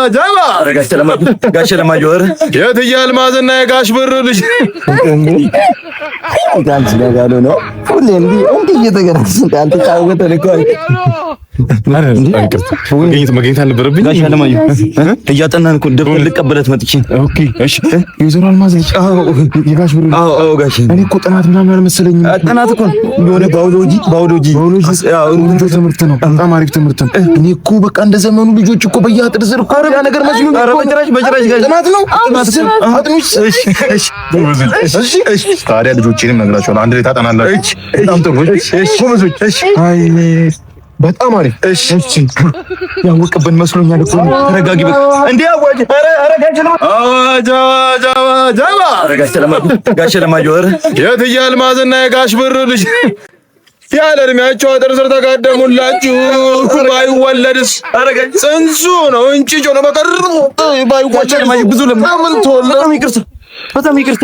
ጀባ ጋሽ ለማጆር የትያል ማዝና የጋሽ ብር ልጅ ጋሽ ጋጋሎ ነው ሁሌ እንዲህ እየተገናኘን አልተጫወተን እኮ መገኘት አልነበረብኝ። ጋሽ ለማጆ እያጠናን እኮ ደብተር ልቀበለት መጥቼ። ኦኬ እሺ። የወይዘሮ አልማዝ ልጅ የጋሽ ብር አዎ ጋሽ እኔ እኮ ጥናት ምናምን አልመሰለኝም። ጥናት እኮ የሆነ ባዮሎጂ ያው ትምህርት ነው። በጣም አሪፍ ትምህርት ነው። እኔ እኮ በቃ እንደ ዘመኑ ልጆች እኮ በየአጥር ስር እኮ ያ ነገር መስሎኝ። ኧረ በጭራሽ ጋሽ ጥናት ነው። አጥኑሽ። እሺ ታዲያ ልጆቼንም ነግራቸዋለሁ። አንድ ላይ ታጠናላችሁ። በጣም ጥሩ። እሺ ጎበዞች። እሺ አይ በጣም አሪፍ። እሺ ያወቅብን መስሎኛል እኮ። ተረጋጊ በቃ እንዴ አዋጅ። ኧረ ጋሽ ለማጆር የትያል ማዝና የጋሽ ብር ልጅ ያለ እድሜያቸው አጥር ስር ተጋደሙላችሁ። ባይወለድስ ጽንሱ ነው እንጭጮ ነው በቀር ባይወለድ ብዙ ለምን ተወለደ። በጣም ይቅርታ